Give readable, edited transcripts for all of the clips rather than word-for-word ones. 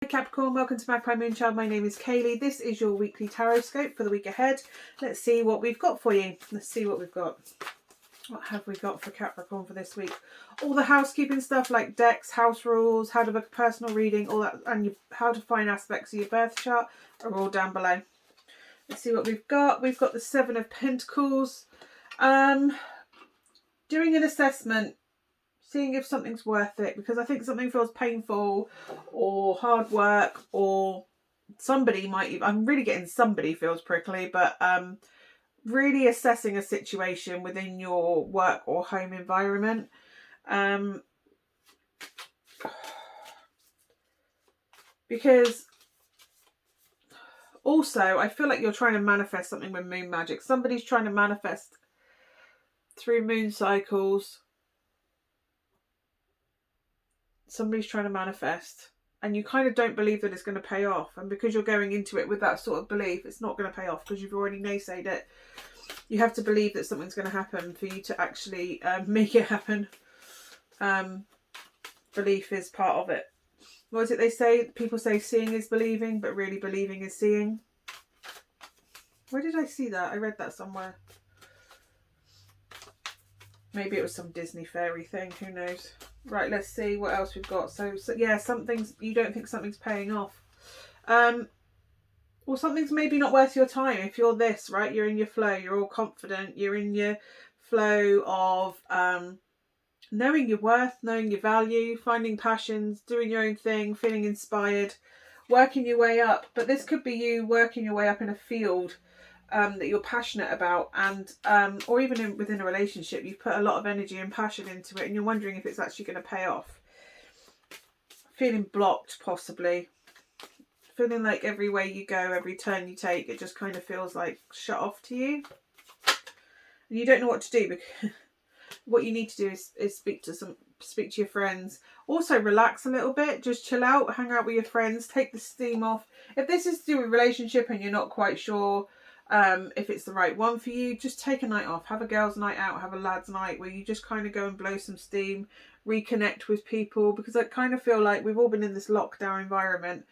Hi Capricorn, welcome to Magpie Moonchild. My name is Kayleigh. This is your weekly tarot scope for the week ahead. Let's see what we've got for you. Let's see what we've got. What have we got for Capricorn for this week? All the housekeeping stuff like decks, house rules, how to book a personal reading, all that, and how to find aspects of your birth chart are all down below. Let's see what we've got. We've got the Seven of Pentacles. Doing an assessment, seeing if something's worth it, because I think something feels painful or hard work, or somebody might, I'm really getting somebody feels prickly, but really assessing a situation within your work or home environment. Because also I feel like you're trying to manifest something with moon magic. Somebody's trying to manifest through moon cycles. Somebody's trying to manifest, and you kind of don't believe that it's going to pay off. And because you're going into it with that sort of belief, it's not going to pay off because you've already naysayed it. You have to believe that something's going to happen for you to actually make it happen. Belief is part of it. What is it they say? People say seeing is believing, but really believing is seeing. Where did I see that? I read that somewhere. Maybe it was some Disney fairy thing. Who knows? Right, let's see what else we've got. So yeah, something's, you don't think something's paying off. Well, something's maybe not worth your time. If you're this, right, you're in your flow, you're all confident, you're in your flow of knowing your worth, knowing your value, finding passions, doing your own thing, feeling inspired, working your way up. But this could be you working your way up in a field that you're passionate about, and or even within a relationship, you've put a lot of energy and passion into it, and you're wondering if it's actually going to pay off. Feeling blocked, possibly. Feeling like every way you go, every turn you take, it just kind of feels like shut off to you. And you don't know what to do, because what you need to do is speak to your friends. Also relax a little bit, just chill out, hang out with your friends, take the steam off. If this is to do with a relationship and you're not quite sure if it's the right one for you, just take a night off. Have a girls' night out, have a lads' night where you just kind of go and blow some steam, reconnect with people, because I kind of feel like we've all been in this lockdown environment,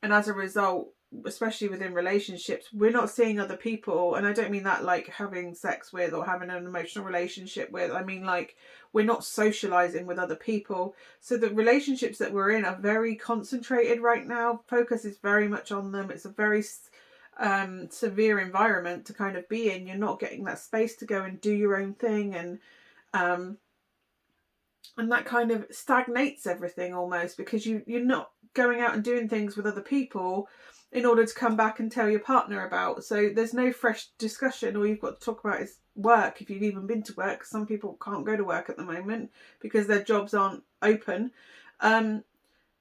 and as a result, especially within relationships, we're not seeing other people. And I don't mean that like having sex with or having an emotional relationship with. I mean like we're not socializing with other people. So the relationships that we're in are very concentrated right now. Focus is very much on them. It's a very severe environment to kind of be in. You're not getting that space to go and do your own thing, and that kind of stagnates everything almost, because you're not going out and doing things with other people in order to come back and tell your partner about. So there's no fresh discussion. All you've got to talk about is work, if you've even been to work. Some people can't go to work at the moment because their jobs aren't open.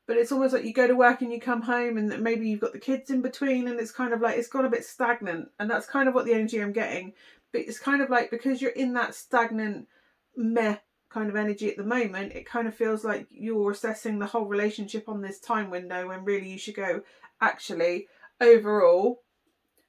But it's almost like you go to work and you come home, and maybe you've got the kids in between, and it's kind of like it's got a bit stagnant. And that's kind of what the energy I'm getting. But it's kind of like, because you're in that stagnant meh kind of energy at the moment, it kind of feels like you're assessing the whole relationship on this time window, when really you should go, actually, overall.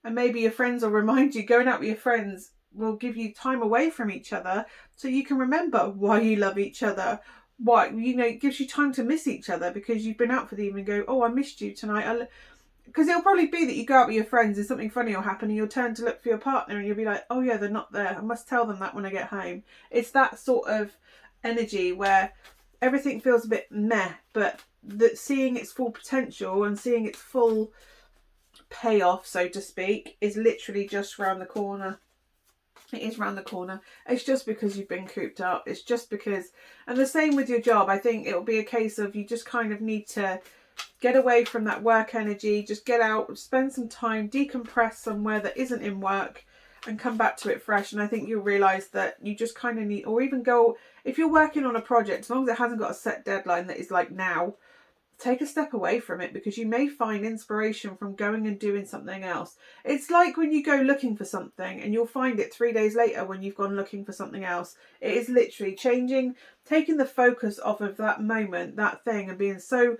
And maybe your friends will remind you, going out with your friends will give you time away from each other, so you can remember why you love each other. Why, you know, it gives you time to miss each other, because you've been out for the evening and go, oh, I missed you tonight. Because it'll probably be that you go out with your friends and something funny will happen, and you'll turn to look for your partner and you'll be like, oh yeah, they're not there. I must tell them that when I get home. It's that sort of energy where everything feels a bit meh, but that seeing its full potential and seeing its full payoff, so to speak, is literally just round the corner. It is round the corner. It's just because you've been cooped up. It's just because, and the same with your job. I think it'll be a case of you just kind of need to get away from that work energy, just get out, spend some time, decompress somewhere that isn't in work, and come back to it fresh. And I think you'll realise that you just kind of need, or even go, if you're working on a project, as long as it hasn't got a set deadline that is like now, take a step away from it, because you may find inspiration from going and doing something else. It's like when you go looking for something and you'll find it 3 days later when you've gone looking for something else. It is literally changing, taking the focus off of that moment, that thing, and being so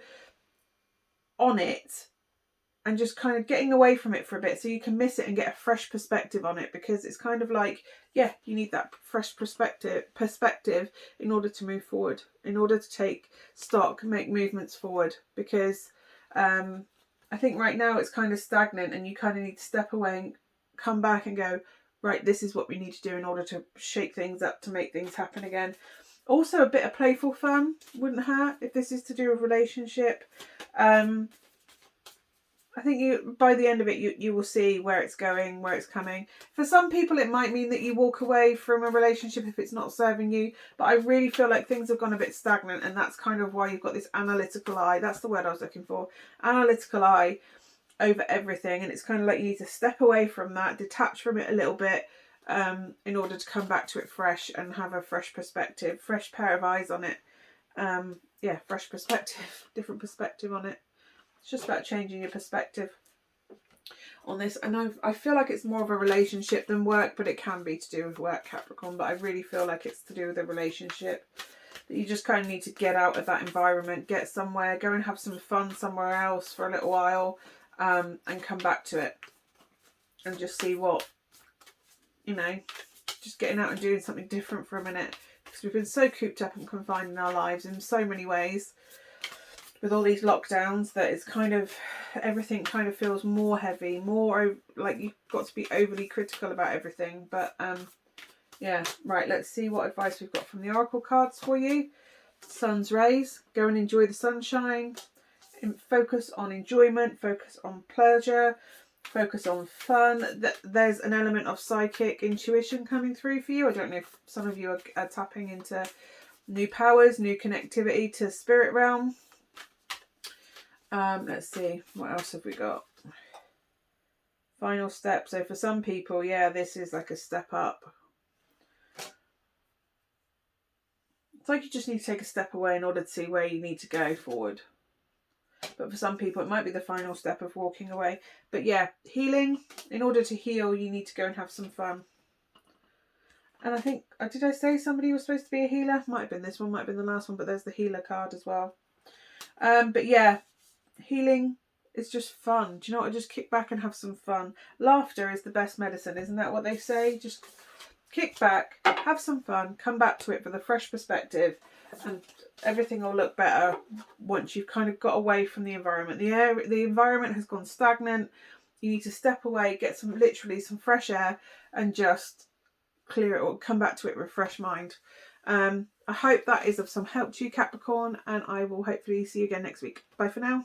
on it, and just kind of getting away from it for a bit so you can miss it and get a fresh perspective on it. Because it's kind of like, yeah, you need that fresh perspective in order to move forward, in order to take stock, make movements forward. Because I think right now it's kind of stagnant, and you kind of need to step away and come back and go, right, this is what we need to do in order to shake things up, to make things happen again. Also, a bit of playful fun wouldn't hurt if this is to do with relationship. I think by the end of it, you will see where it's going, where it's coming. For some people, it might mean that you walk away from a relationship if it's not serving you. But I really feel like things have gone a bit stagnant, and that's kind of why you've got this analytical eye. That's the word I was looking for. Analytical eye over everything. And it's kind of like you need to step away from that, detach from it a little bit, in order to come back to it fresh and have a fresh perspective, fresh pair of eyes on it. Yeah, fresh perspective, different perspective on it. It's just about changing your perspective on this. And I feel like it's more of a relationship than work, but it can be to do with work, Capricorn. But I really feel like it's to do with a relationship. That you just kind of need to get out of that environment, get somewhere, go and have some fun somewhere else for a little while, and come back to it. And just see what, just getting out and doing something different for a minute. Because we've been so cooped up and confined in our lives in so many ways, with all these lockdowns, that it's kind of, everything kind of feels more heavy, more like you've got to be overly critical about everything. But yeah, right, let's see what advice we've got from the oracle cards for you. Sun's rays, go and enjoy the sunshine, focus on enjoyment, focus on pleasure, focus on fun. There's an element of psychic intuition coming through for you. I don't know if some of you are tapping into new powers, new connectivity to spirit realm. Let's see, what else have we got? Final step. So for some people, yeah, this is like a step up. It's like you just need to take a step away in order to see where you need to go forward. But for some people, it might be the final step of walking away. But yeah, healing. In order to heal, you need to go and have some fun. And I think, did I say somebody was supposed to be a healer? Might have been this one, might have been the last one, but there's the healer card as well. But yeah, healing is just fun. Do you know what? Just kick back and have some fun. Laughter is the best medicine. Isn't that what they say? Just kick back, have some fun, come back to it with a fresh perspective, and everything will look better once you've kind of got away from the environment. The environment has gone stagnant. You need to step away, get literally some fresh air, and just clear it or come back to it with a fresh mind. I hope that is of some help to you, Capricorn, and I will hopefully see you again next week. Bye for now.